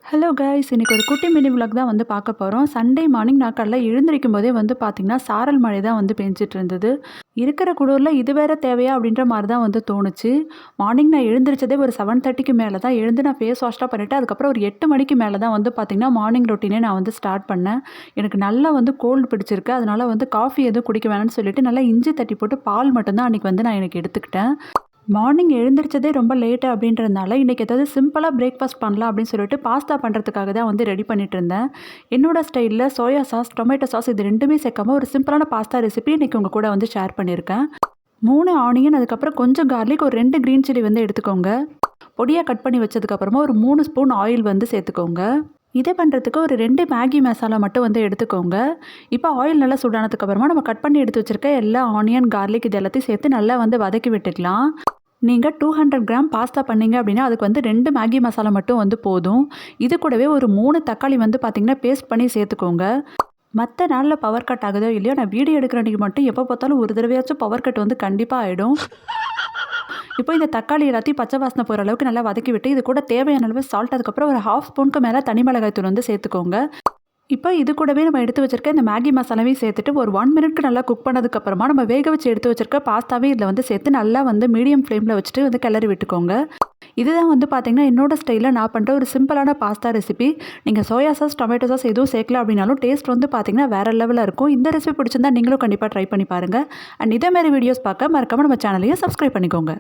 Hello guys, இன்னைக்கு ஒரு குட்டி மினி விலாக் தான் வந்து பார்க்க போகிறோம். சண்டே மார்னிங் நான் காலைல எழுந்திரிக்கும் போதே வந்து பார்த்திங்கன்னா சாரல் மழை தான் வந்து பெஞ்சிட்டு இருந்தது. இருக்கிற குளிரில் இது வேற தேவையா அப்படின்ற மாதிரி தான் வந்து தோணுச்சு. மார்னிங் நான் எழுந்திரிச்சதே ஒரு 7:30க்கு மேலே தான் எழுந்து நான் ஃபேஸ் வாஷ்லாம் பண்ணிவிட்டு அதுக்கப்புறம் ஒரு 8 மணிக்கு மேலே தான் வந்து பார்த்திங்கன்னா மார்னிங் ரொட்டீனே நான் வந்து ஸ்டார்ட் பண்ணேன். எனக்கு நல்லா வந்து கோல்டு பிடிச்சிருக்கு. அதனால் வந்து காஃபி எதுவும் குடிக்க வேணாம்னு சொல்லிட்டு நல்லா இஞ்சி தட்டி போட்டு பால் மட்டும்தான் அன்றைக்கி வந்து நான் எனக்கு எடுத்துக்கிட்டேன். மார்னிங் எழுந்திரிச்சதே ரொம்ப லேட்டு அப்படின்றதுனால இன்றைக்கி ஏதாவது சிம்பிளாக பிரேக்ஃபாஸ்ட் பண்ணலாம் அப்படின்னு சொல்லிட்டு பாஸ்தா பண்ணுறதுக்காக தான் வந்து ரெடி பண்ணிட்டு இருந்தேன். என்னோட ஸ்டைலில் சோயா சாஸ், டொமேட்டோ சாஸ் இது ரெண்டுமே சேர்க்காம ஒரு சிம்பிளான பாஸ்தா ரெசிபி இன்றைக்கி உங்கள் கூட வந்து ஷேர் பண்ணியிருக்கேன். 3 ஆனியன், அதுக்கப்புறம் கொஞ்சம் கார்லிக், ஒரு 2 க்ரீன் சில்லி வந்து எடுத்துக்கோங்க. பொடியாக கட் பண்ணி வச்சதுக்கப்புறமா ஒரு 3 ஸ்பூன் ஆயில் வந்து சேர்த்துக்கோங்க. இதை பண்ணுறதுக்கு ஒரு 2 மேகி மசாலா மட்டும் வந்து எடுத்துக்கோங்க. இப்போ ஆயில் நல்லா சூடானதுக்கப்புறமா நம்ம கட் பண்ணி எடுத்து வச்சுருக்க எல்லா ஆனியன், கார்லிக் இது எல்லாத்தையும் சேர்த்து நல்லா வந்து வதக்கி விட்டுக்கலாம். நீங்கள் 200 கிராம் பாஸ்தா பண்ணீங்க அப்படின்னா அதுக்கு வந்து 2 மேகி மசாலா மட்டும் வந்து போதும். இது கூடவே ஒரு 3 தக்காளி வந்து பார்த்திங்கன்னா பேஸ்ட் பண்ணி சேர்த்துக்கோங்க. மற்ற நாளில் பவர் கட் ஆகுதோ இல்லையோ, நான் வீடியோ எடுக்கிற அன்றைக்கி மட்டும் எப்போ பார்த்தாலும் ஒரு தடவையாச்சும் பவர் கட் வந்து கண்டிப்பாக ஆகிடும். இப்போ இந்த தக்காளி எல்லாத்தையும் பச்சை வாசனை போகிற அளவுக்கு நல்லா வதக்கி விட்டு இது கூட தேவையான அளவு சால்ட், அதுக்கப்புறம் ஒரு 1/2 ஸ்பூனுக்கு மேலே தனி மிளகாய் தூள் வந்து சேர்த்துக்கோங்க. இப்போ இது கூடவே நம்ம எடுத்து வச்சிருக்க இந்த மேகி மசாலாவையும் சேர்த்துட்டு ஒரு 1 மினிட்க்கு நல்லா குக் பண்ணதுக்கப்புறமா நம்ம வேக வச்சு எடுத்து வச்சிருக்க பாஸ்தாவே இதில் வந்து சேர்த்து நல்லா வந்து மீடியம் ஃப்ளேமில் வச்சுட்டு வந்து கிளறி விட்டுக்கோங்க. இதுதான் வந்து பார்த்திங்கன்னா என்னோட ஸ்டைலில் நான் பண்ணுற ஒரு சிம்பிளான பாஸ்தா ரெசிபி. நீங்கள் சோயா சாஸ், டொமேட்டோ சாஸ் எதுவும் சேர்க்கல அப்படின்னாலும் டேஸ்ட் வந்து பார்த்திங்கன்னா வேறு லெவலில் இருக்கும். இந்த ரெசிபி பிடிச்சிருந்தா நீங்களும் கண்டிப்பாக ட்ரை பண்ணி பாருங்கள். அண்ட் இதே மாதிரி வீடியோஸ் பார்க்க மறக்காமல் நம்ம சேனலையும் சப்ஸ்கிரைப் பண்ணிக்கோங்க.